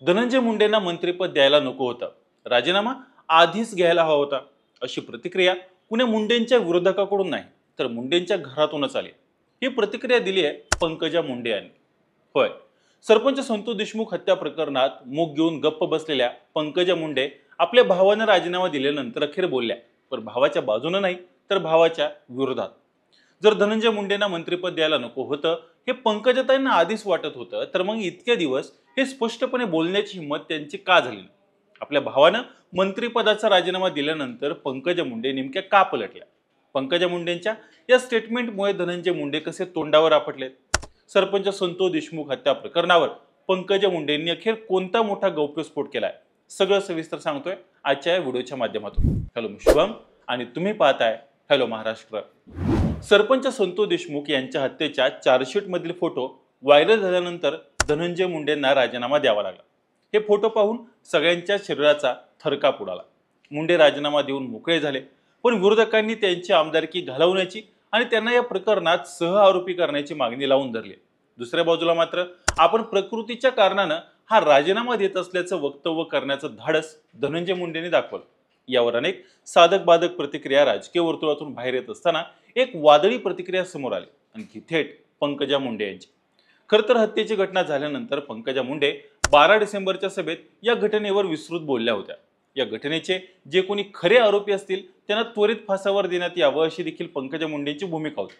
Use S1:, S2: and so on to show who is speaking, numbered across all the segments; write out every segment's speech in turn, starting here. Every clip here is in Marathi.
S1: धनंजय मुंडेंना मंत्रिपद द्यायला नको होतं, राजीनामा आधीच घ्यायला हवा होता, अशी प्रतिक्रिया कुणी मुंडेंच्या विरोधकाकडून नाही तर मुंडेंच्या घरातूनच आली. ही प्रतिक्रिया दिली आहे पंकजा मुंडे यांनी. होय, सरपंच संतोष देशमुख हत्या प्रकरणात मूग घेऊन गप्प बसलेल्या पंकजा मुंडे आपल्या भावानं राजीनामा दिल्यानंतर अखेर बोलल्या, पण भावाच्या बाजूने नाही तर भावाच्या विरोधात. जर धनंजय मुंडेंना मंत्रिपद द्यायला नको होतं हे पंकजाताईंना आधीच वाटत होतं, तर मग इतके दिवस हे स्पष्टपणे बोलण्याची हिंमत त्यांची का झाली नाही? आपल्या भावानं मंत्रिपदाचा राजीनामा दिल्यानंतर पंकजा मुंडे नेमक्या का पलटल्या? पंकजा मुंडेंच्या या स्टेटमेंटमुळे धनंजय मुंडे कसे तोंडावर आपटले? सरपंच संतोष देशमुख हत्या प्रकरणावर पंकजा मुंडेंनी अखेर कोणता मोठा गौप्यस्फोट केलाय? सगळं सविस्तर सांगतोय आजच्या या व्हिडिओच्या माध्यमातून. हॅलो, मी शुभम आणि तुम्ही पाहताय हॅलो महाराष्ट्र. सरपंच संतोष देशमुख यांच्या हत्येच्या चार्जशीट मधील फोटो व्हायरल झाल्यानंतर धनंजय मुंडेंना राजीनामा द्यावा लागला. हे फोटो पाहून सगळ्यांच्या शरीराचा थरकाप उडाला. मुंडे राजीनामा देऊन मोकळे झाले, पण विरोधकांनी त्यांची आमदारकी घालवण्याची आणि त्यांना या प्रकरणात सह आरोपी करण्याची मागणी लावून धरली. दुसऱ्या बाजूला मात्र आपण प्रकृतीच्या कारणानं हा राजीनामा देत असल्याचं वक्तव्य करण्याचं धाडस धनंजय मुंडेंनी दाखवलं. यावर अनेक साधक बाधक प्रतिक्रिया राजकीय वर्तुळातून बाहेर येत असताना एक वादळी प्रतिक्रिया समोर आली आणि ती थेट पंकजा मुंडे यांची. खरं तर हत्येची घटना झाल्यानंतर पंकजा मुंडे 12 डिसेंबरच्या सभेत या घटनेवर विस्तृत बोलल्या होत्या. या घटनेचे जे कोणी खरे आरोपी असतील त्यांना त्वरित फासावर देण्यात यावं अशी देखील पंकजा मुंडेंची भूमिका होती.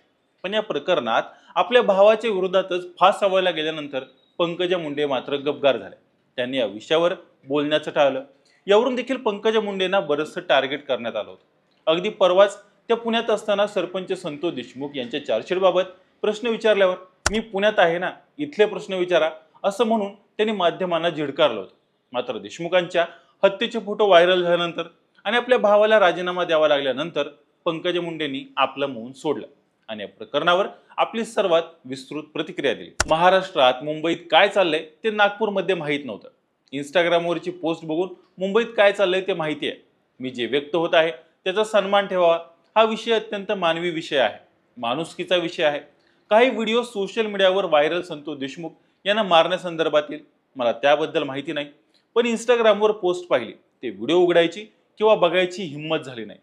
S1: पण या प्रकरणात आपल्या भावाच्या विरोधातच फास लावायला गेल्यानंतर पंकजा मुंडे मात्र गपगार झाल्या. त्यांनी या विषयावर बोलण्याचं टाळलं. यावरून देखील पंकजा मुंडेंना बरंचसं टार्गेट करण्यात आलं होतं. अगदी परवाच त्या पुण्यात असताना सरपंच संतोष देशमुख यांच्या चार्जशीट बाबत प्रश्न विचारल्यावर मी पुण्यात आहे ना, इथले प्रश्न विचारा असं म्हणून त्यांनी माध्यमांना झिडकारलं होतं. मात्र देशमुखांच्या हत्येचे फोटो व्हायरल झाल्यानंतर आणि आपल्या भावाला राजीनामा द्यावा लागल्यानंतर पंकजा मुंडेंनी आपलं मौन सोडलं आणि या प्रकरणावर आपली सर्वात विस्तृत प्रतिक्रिया दिली. महाराष्ट्रात मुंबईत काय चाललंय ते नागपूरमध्ये माहीत नव्हतं. इंस्टाग्रामवरची पोस्ट बघून मुंबईत काय चाललंय ते माहिती आहे. मी जे व्यक्त होत आहे त्याचा सन्मान ठेवावा. हा विषय अत्यंत मानवी विषय आहे, माणुसकीचा विषय आहे. काही व्हिडिओ सोशल मीडियावर व्हायरल संतोष देशमुख यांना मारण्यासंदर्भातील, मला त्याबद्दल माहिती नाही, पण इंस्टाग्रामवर पोस्ट पाहिली ते व्हिडिओ उघडायची किंवा बघायची हिंमत झाली नाही.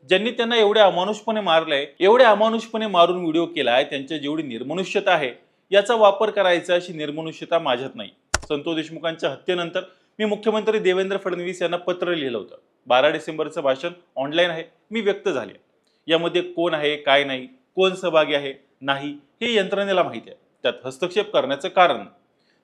S1: ज्यांनी त्यांना एवढे अमानुषपणे मारलंय, एवढे अमानुषपणे मारून व्हिडिओ केलाय, त्यांच्या जेवढी निर्मनुष्यता आहे याचा वापर करायचा अशी निर्मनुष्यता माझ्यात नाही. संतोष देशमुखांच्या हत्येनंतर मी मुख्यमंत्री देवेंद्र फडणवीस यांना पत्र लिहिलं होतं. 12 डिसेंबरचं भाषण ऑनलाईन आहे, मी व्यक्त झाले. यामध्ये कोण आहे, काय नाही, कोण सहभागी आहे, नाही हे यंत्रणेला माहिती आहे. त्यात हस्तक्षेप करण्याचं कारण,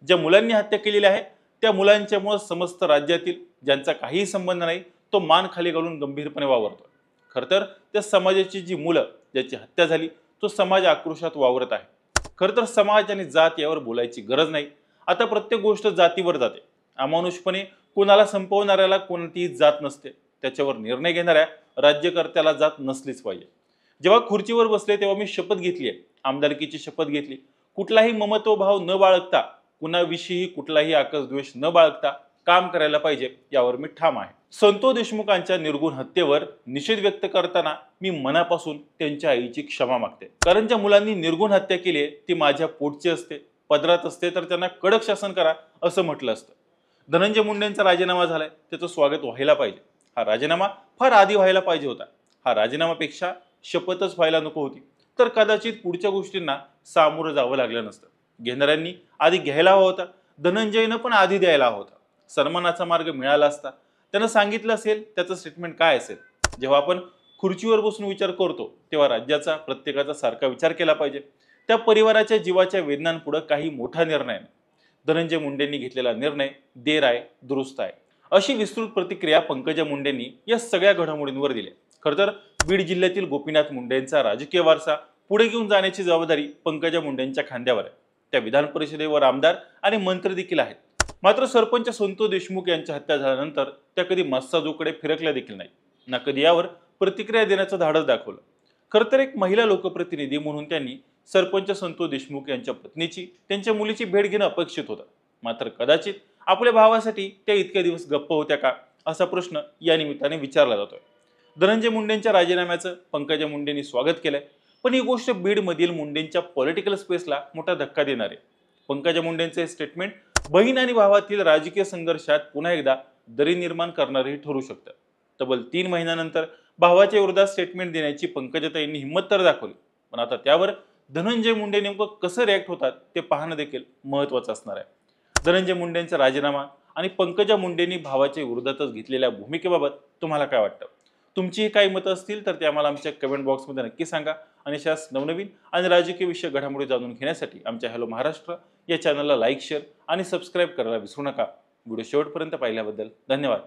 S1: ज्या मुलांनी हत्या केलेली आहे त्या मुलांच्यामुळे समस्त राज्यातील ज्यांचा काहीही संबंध नाही तो मान खाली घालून गंभीरपणे वावरतो. खरं तर त्या समाजाची जी मुलं ज्याची हत्या झाली तो समाज आक्रोशात वावरत आहे. खरं तर समाज आणि जात यावर बोलायची गरज नाही. आता प्रत्येक गोष्ट जातीवर जाते. अमानुषपणे कोणाला संपवणाऱ्याला कोणतीही जात नसते. त्याच्यावर निर्णय घेणाऱ्या राज्यकर्त्याला जात नसलीच पाहिजे. जेव्हा खुर्चीवर बसले तेव्हा मी शपथ घेतली आहे, आमदारकीची शपथ घेतली. कुठलाही ममत्वभाव न बाळगता, कुणाविषयी कुठलाही आकसद्वेष न बाळगता काम करायला पाहिजे यावर मी ठाम आहे. संतोष देशमुखांच्या निर्गुण हत्येवर निषेध व्यक्त करताना मी मनापासून त्यांच्या आईची क्षमा मागते. कारण ज्या मुलांनी निर्गुण हत्या केली आहे ती माझ्या पोटची असते, पदरात असते, तर त्यांना कडक शासन करा असं म्हटलं असतं. धनंजय मुंडेंचा राजीनामा झालाय, त्याचं स्वागत व्हायला पाहिजे. हा राजीनामा फार आधी व्हायला पाहिजे होता. हा राजीनामापेक्षा शपथच व्हायला नको होती, तर कदाचित पुढच्या गोष्टींना सामोरं जावं लागलं नसतं. घेणाऱ्यांनी आधी घ्यायला हवा होता, धनंजयनं पण आधी द्यायला हवा होता. सन्मानाचा मार्ग मिळाला असता. त्यानं सांगितलं असेल त्याचं स्टेटमेंट काय असेल. जेव्हा आपण खुर्चीवर बसून विचार करतो तेव्हा राज्याचा, प्रत्येकाचा सारखा विचार केला पाहिजे. त्या परिवाराच्या जीवाच्या वेदनांपुढे काही मोठा निर्णय नाही. धनंजय मुंडेंनी घेतलेला निर्णय देर आहे, दुरुस्त आहे, अशी विस्तृत प्रतिक्रिया पंकजा मुंडेंनी या सगळ्या घडामोडींवर दिली. खरं तर बीड जिल्ह्यातील गोपीनाथ मुंडेंचा राजकीय वारसा पुढे घेऊन जाण्याची जबाबदारी पंकजा मुंडेंच्या खांद्यावर आहे. त्या विधान परिषदेवर आमदार आणि मंत्री देखील आहेत. मात्र सरपंच संतोष देशमुख यांच्या हत्या झाल्यानंतर त्या कधी मस्साजोकडे फिरकल्या देखील नाही ना कधी यावर प्रतिक्रिया देण्याचं धाडस दाखवलं. खरं तर एक महिला लोकप्रतिनिधी म्हणून त्यांनी सरपंच संतोष देशमुख यांच्या पत्नीची, त्यांच्या मुलीची भेट घेणं अपेक्षित होतं. मात्र कदाचित आपल्या भावासाठी त्या इतके दिवस गप्प होत्या का असा प्रश्न या निमित्ताने विचारला जातोय. धनंजय मुंडेंच्या राजीनाम्याचं पंकजा मुंडेंनी स्वागत केलंय, पण ही गोष्ट बीडमधील मुंडेंच्या पॉलिटिकल स्पेसला मोठा धक्का देणार आहे. पंकजा मुंडेंचे स्टेटमेंट बहीण आणि भावातील राजकीय संघर्षात पुन्हा एकदा दरी निर्माण करणारही ठरू शकतं. तब्बल 3 महिन्यानंतर भावाच्या विरोधात स्टेटमेंट देण्याची पंकजाताईंनी हिंमत तर दाखवली, पण आता त्यावर धनंजय मुंडे नेमकं कसं रिॲक्ट होतात ते पाहणं देखील महत्त्वाचं असणार आहे. धनंजय मुंडेंचा राजीनामा आणि पंकजा मुंडेंनी भावाच्या विरोधातच घेतलेल्या भूमिकेबाबत तुम्हाला काय वाटतं? तुमचीही काही मतं असतील तर ते आम्हाला आमच्या कमेंट बॉक्समध्ये नक्की सांगा. आणि अशाच नवनवीन आणि राजकीय विषय घडामोडी जाणून घेण्यासाठी आमच्या हॅलो महाराष्ट्र या चॅनलला लाईक, शेअर आणि सबस्क्राईब करायला विसरू नका. व्हिडिओ शेवटपर्यंत पाहिल्याबद्दल धन्यवाद.